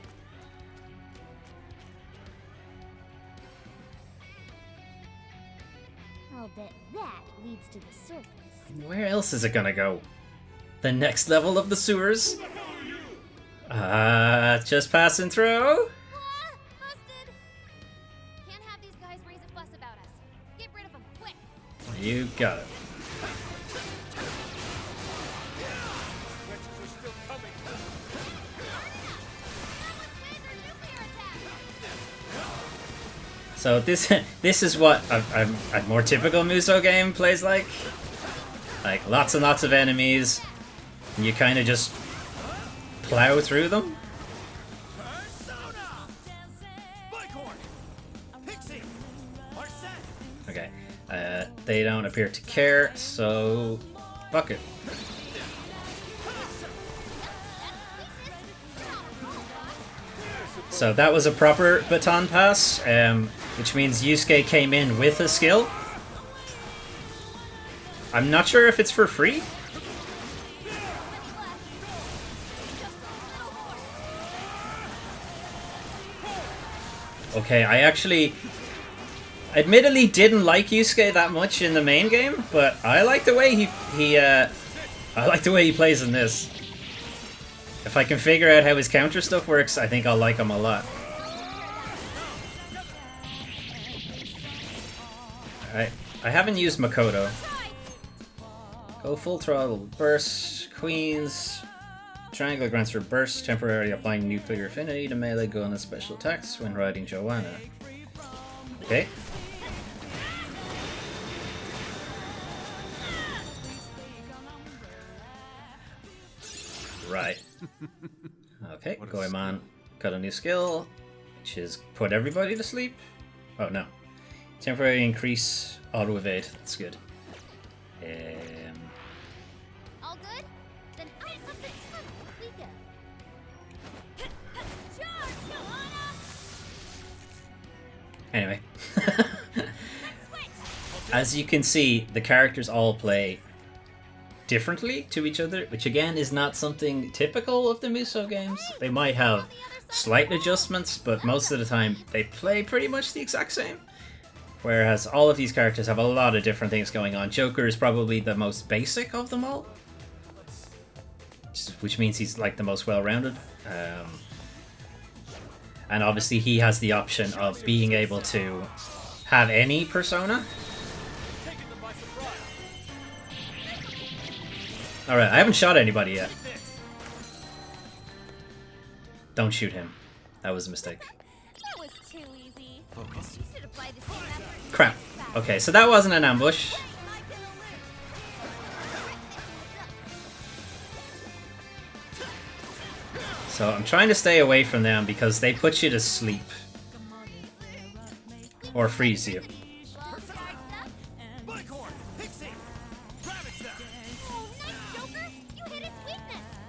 I'll bet that leads to the surface. Where else is it gonna go? The next level of the sewers? Just passing through. Busted! Can't have these guys raise a fuss about us. Get rid of them, quick! You got it. Witches are still coming. So this is what a more typical Muso game plays like. Like lots and lots of enemies, and you kind of just plow through them. Okay, they don't appear to care, so fuck it. So that was a proper baton pass, which means Yusuke came in with a skill. I'm not sure if it's for free. Okay, I actually admittedly didn't like Yusuke that much in the main game, but I like the way I like the way he plays in this. If I can figure out how his counter stuff works, I think I'll like him a lot. Alright, I haven't used Makoto. Go full throttle, burst, queens. Triangle grants her burst, temporarily applying nuclear affinity to melee gun and special attacks when riding Joanna. Okay. Right. Okay, Goemon got a new skill, which is put everybody to sleep. Oh no. Temporary increase auto evade. That's good. All good? Then out of the tunnel we go. Charge, Joanna! Anyway. As you can see, the characters all play differently to each other, which again is not something typical of the Muso games. They might have slight adjustments, but most of the time they play pretty much the exact same. Whereas all of these characters have a lot of different things going on. Joker is probably the most basic of them all, which means he's like the most well-rounded. And obviously he has the option of being able to have any persona. Alright, I haven't shot anybody yet. Don't shoot him. That was a mistake. That was too easy. Focus. You should apply the same effort. Crap. Okay, so that wasn't an ambush. So I'm trying to stay away from them because they put you to sleep. Or freeze you.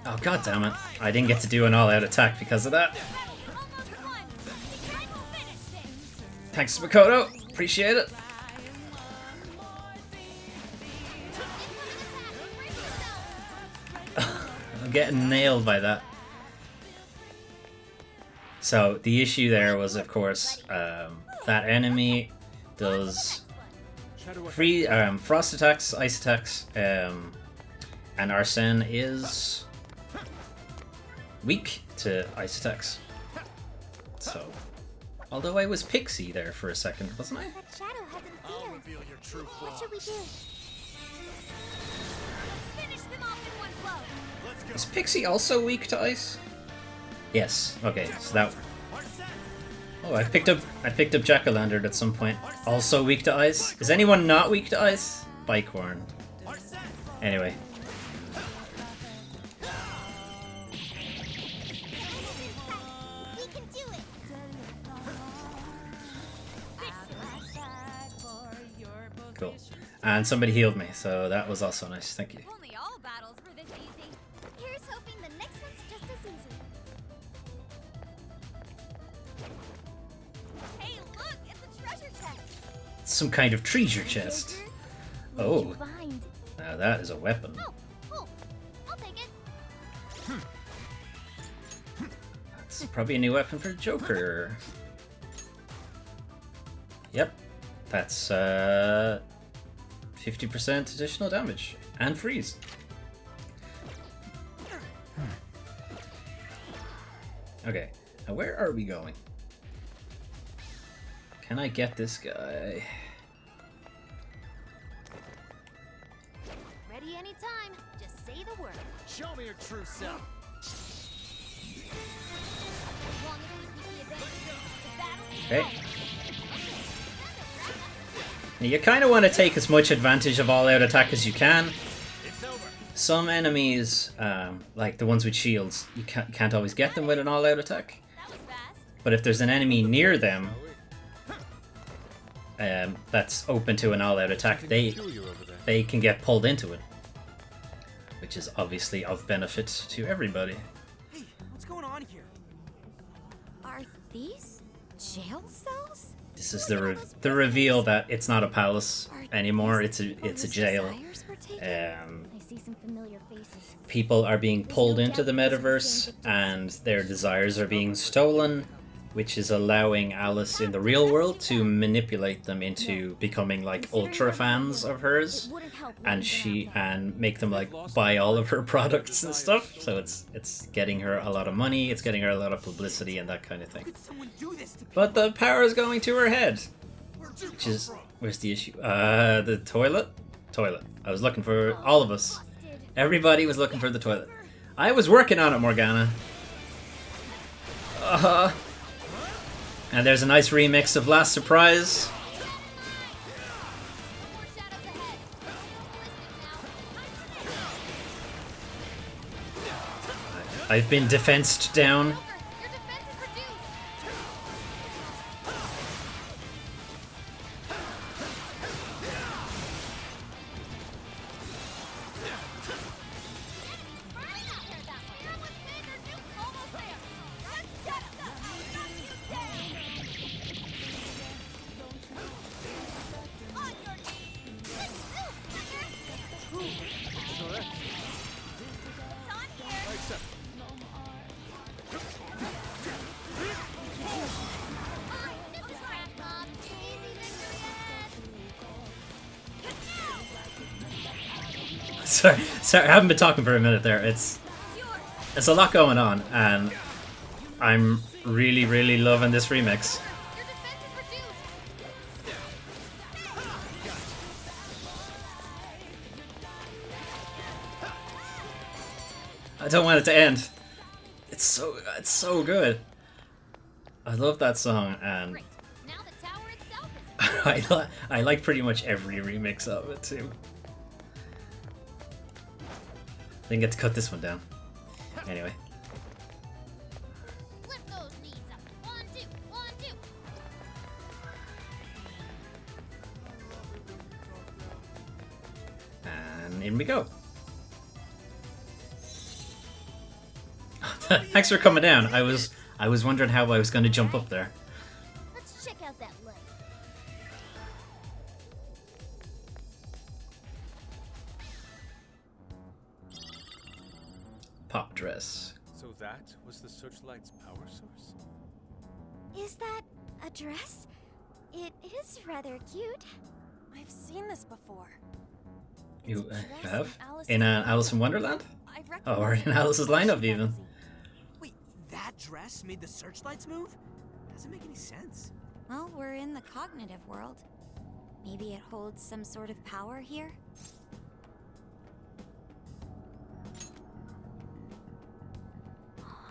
Oh god damn it. I didn't get to do an all-out attack because of that. Thanks, Makoto. Appreciate it. I'm getting nailed by that. So the issue there was, of course, that enemy does frost attacks, ice attacks, and Arsene is weak to ice attacks. So Although I was Pixie there for a second, wasn't I? That shadow hasn't I'll seen us. reveal your true form. What should we do? Finish them off in one blow. Let's go. Is Pixie also weak to ice? Yes. Okay, so that. Oh, I picked up Jack-o'-lantern at some point. Also weak to ice. Is anyone not weak to ice? Bicorn. Anyway. We can do it. Cool. And somebody healed me, so that was also nice. Thank you. Only all battles were this easy. Here's hoping the next one's just as easy. Hey, look, it's a treasure chest. Some kind of treasure chest. What Oh. did you find? Now that is a weapon. Oh, cool. I'll take it. That's probably a new weapon for Joker. Yep. That's 50% additional damage. And freeze. Okay. Now where are we going? Can I get this guy? Ready anytime. Just say the word. Show me your true self. As long as we keep the advantage, the battle is Okay. won. You kind of want to take as much advantage of all-out attack as you can. It's over. Some enemies, like the ones with shields, you can't always get them with an all-out attack. That was fast. But if there's an enemy near them that's open to an all-out attack, Peculiar over there. they can get pulled into it, which is obviously of benefit to everybody. Hey, what's going on here? Are these jail cells? This is the reveal that it's not a palace anymore. It's a jail. Desires were taken? I see some familiar faces. People are being pulled into the metaverse, and their desires are being stolen, which is allowing Alice in the real world to manipulate them into becoming like ultra fans of hers, and make them like buy all of her products and stuff. So it's getting her a lot of money, it's getting her a lot of publicity and that kind of thing. Could someone do this to But the power is going to her head, Where'd you which come is from? where's the issue? The toilet. I was looking for all of us. Everybody was looking for the toilet. I was working on it, Morgana. And there's a nice remix of Last Surprise. More shadows ahead. Listening now. I've been defensed down. Your defense is reduced. Almost there. On your knees. Correct. It's on here. I accept. Sorry, I haven't been talking for a minute there. It's a lot going on, and I'm really loving this remix. Your defense is reduced. I don't want it to end. It's so good. I love that song, and Great. Now the tower itself is I like pretty much every remix of it too. Didn't get to cut this one down. Anyway, Lift those knees up. 1, 2, 1, 2. and in we go. Thanks for coming down. I was wondering how I was going to jump up there. Let's check out that leg. Pop dress. So that was the searchlight's power source? Is that a dress? It is rather cute. I've seen this before. You It's a dress have Alice in Alice in Wonderland? I Oh, or recognize in it. Alice's lineup even. Wait, that dress made the searchlights move? That's Doesn't make any sense. Well, we're in the cognitive world. Maybe it holds some sort of power here?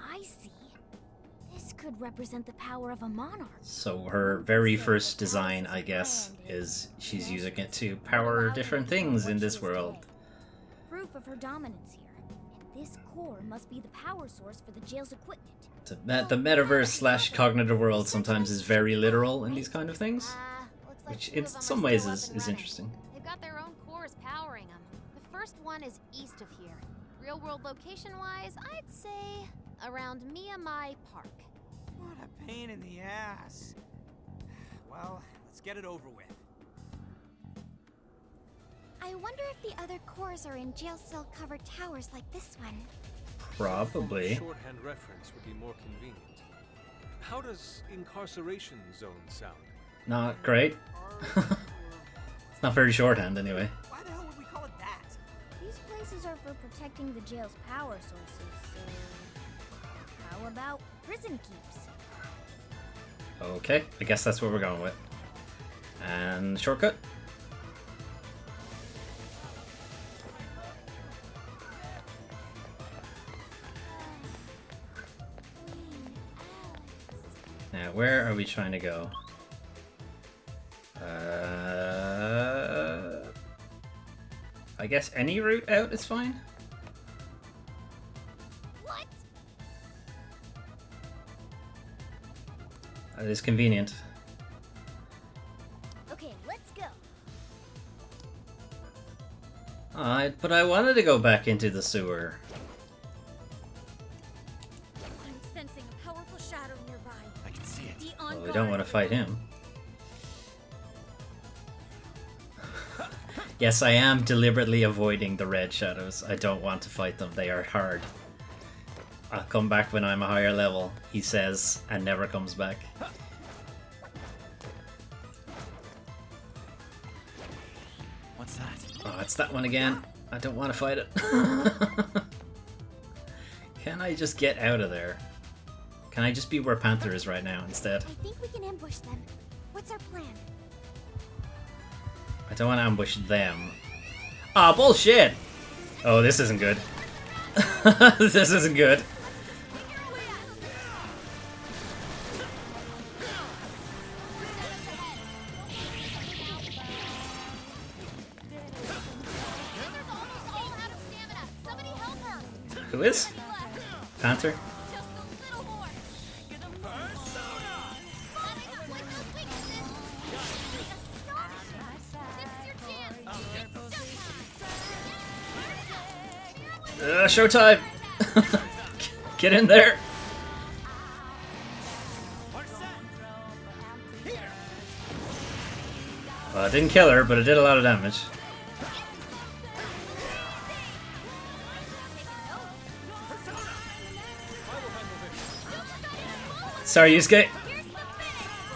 I see. This could represent the power of a monarch. So her very first design, I guess, is she's using it to power different things in this world. Proof of her dominance here. And this core must be the power source for the jail's equipment. The metaverse slash cognitive world sometimes is very literal in these kind of things, Looks like which two in of 'em are some still ways up is and running. interesting. They've got their own cores powering them. The first one is east of here. Real world location wise, I'd say around Miyamai Park. What a pain in the ass. Well, let's get it over with. I wonder if the other cores are in jail cell covered towers like this one. Probably. Shorthand reference would be more convenient. How does incarceration zone sound? Not great. It's not very shorthand anyway. Why the hell would we call it that? These places are for protecting the jail's power sources, so how about prison keeps? Okay, I guess that's what we're going with. And shortcut. Now, where are we trying to go? I guess any route out is fine. What? That is convenient. Okay, let's go. But I wanted to go back into the sewer. I'm sensing a powerful shadow nearby. I can see it. Be on Well, we don't want to fight him. Yes, I am deliberately avoiding the red shadows. I don't want to fight them. They are hard. I'll come back when I'm a higher level, he says, and never comes back. What's that? Oh, it's that one again. I don't want to fight it. Can I just get out of there? Can I just be where Panther is right now instead? I think we can ambush them. What's our plan? I don't want to ambush them. Ah, bullshit! Oh, this isn't good. This isn't good. Who is? Panther? Showtime! Get in there! Well, it didn't kill her, but it did a lot of damage. Sorry, Yusuke.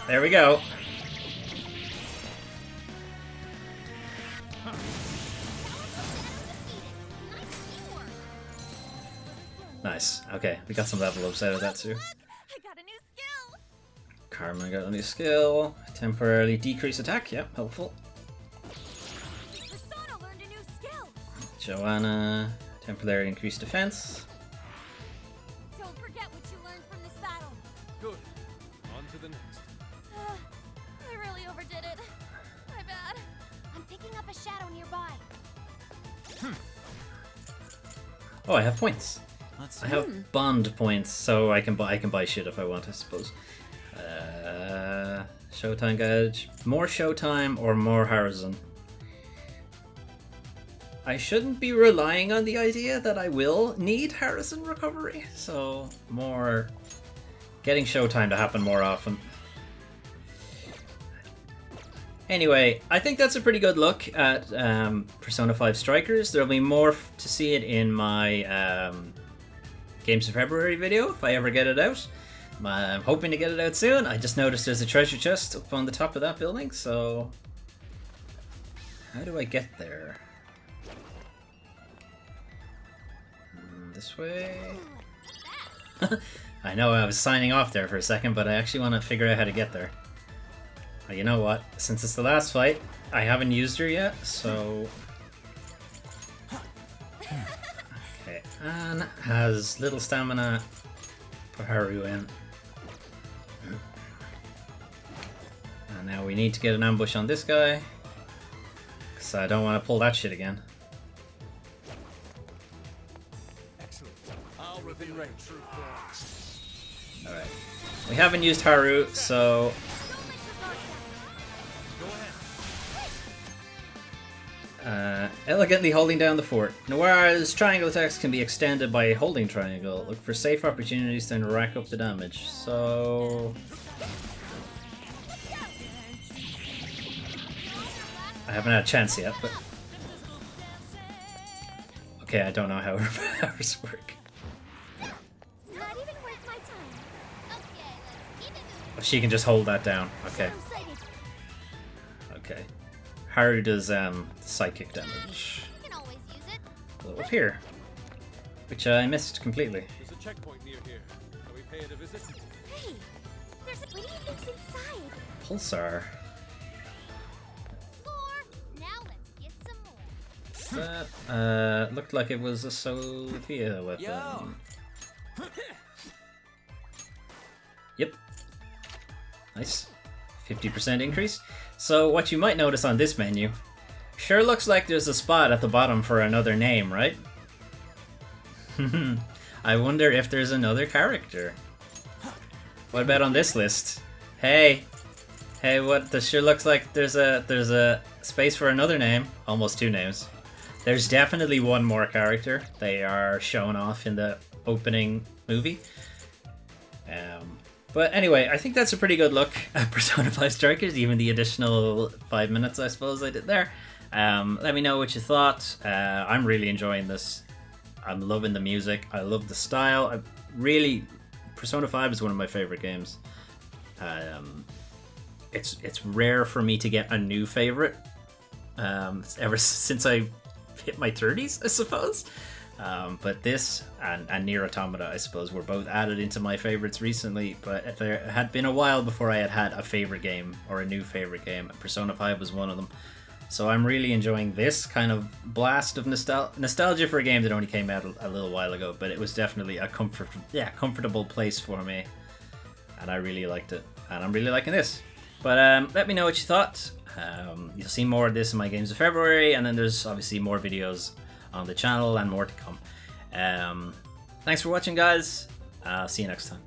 There we go. Nice. Okay, we got some level ups out of that too. I got a new skill. Carmen got a new skill. Temporarily decrease attack. Yep, helpful. Persona learned a new skill. Joanna, temporarily increased defense. Don't forget what you learned from this battle. Good. On to the next. I really overdid it. My bad. I'm picking up a shadow nearby. Oh, I have points. Let's I have bond points, so I can buy shit if I want, I suppose. Showtime gauge. More Showtime or more Harrison. I shouldn't be relying on the idea that I will need Harrison recovery, so more getting Showtime to happen more often. Anyway, I think that's a pretty good look at Persona 5 Strikers. There'll be more to see it in my Games of February video, if I ever get it out. I'm hoping to get it out soon. I just noticed there's a treasure chest up on the top of that building, so... How do I get there? This way? I know I was signing off there for a second, but I actually want to figure out how to get there. You know what? Since it's the last fight, I haven't used her yet, so... Okay, Anne has little stamina. Put Haru in. And now we need to get an ambush on this guy. Because I don't want to pull that shit again. Excellent. I'll within range. Alright. We haven't used Haru, so... Elegantly holding down the fort. Noir's triangle attacks can be extended by holding triangle. Look for safe opportunities to rack up the damage. So... I haven't had a chance yet, but... Okay, I don't know how her powers work. Not even worth my time. Okay, let's keep it moving. Oh, she can just hold that down. Okay. Okay. Haru does psychic damage. You can always use it. Up here. Which I missed completely. There's a checkpoint near here. Can we pay it a visit? Hey, there's a... What do you think's inside? Pulsar. 4. Now let's get some more. That looked like it was a Sophia weapon. Yo. Yep. Nice. 50% increase. So what you might notice on this menu, sure looks like there's a spot at the bottom for another name, right? I wonder if there's another character. What about on this list? Hey, what? This sure looks like there's a space for another name. Almost 2 names. There's definitely one more character. They are shown off in the opening movie. But anyway, I think that's a pretty good look at Persona 5 Strikers, even the additional 5 minutes I suppose I did there. Let me know what you thought. I'm really enjoying this. I'm loving the music. I love the style. Persona 5 is one of my favorite games. It's rare for me to get a new favorite. Ever since I hit my 30s, I suppose. But this and Nier Automata, I suppose, were both added into my favorites recently, but there had been a while before I had a favorite game or a new favorite game. Persona 5 was one of them. So I'm really enjoying this kind of blast of nostalgia for a game that only came out a little while ago, but it was definitely a comfortable place for me, and I really liked it, and I'm really liking this. But let me know what you thought. You'll see more of this in my Games of February, and then there's obviously more videos on the channel and more to come. Thanks for watching, guys. I'll see you next time.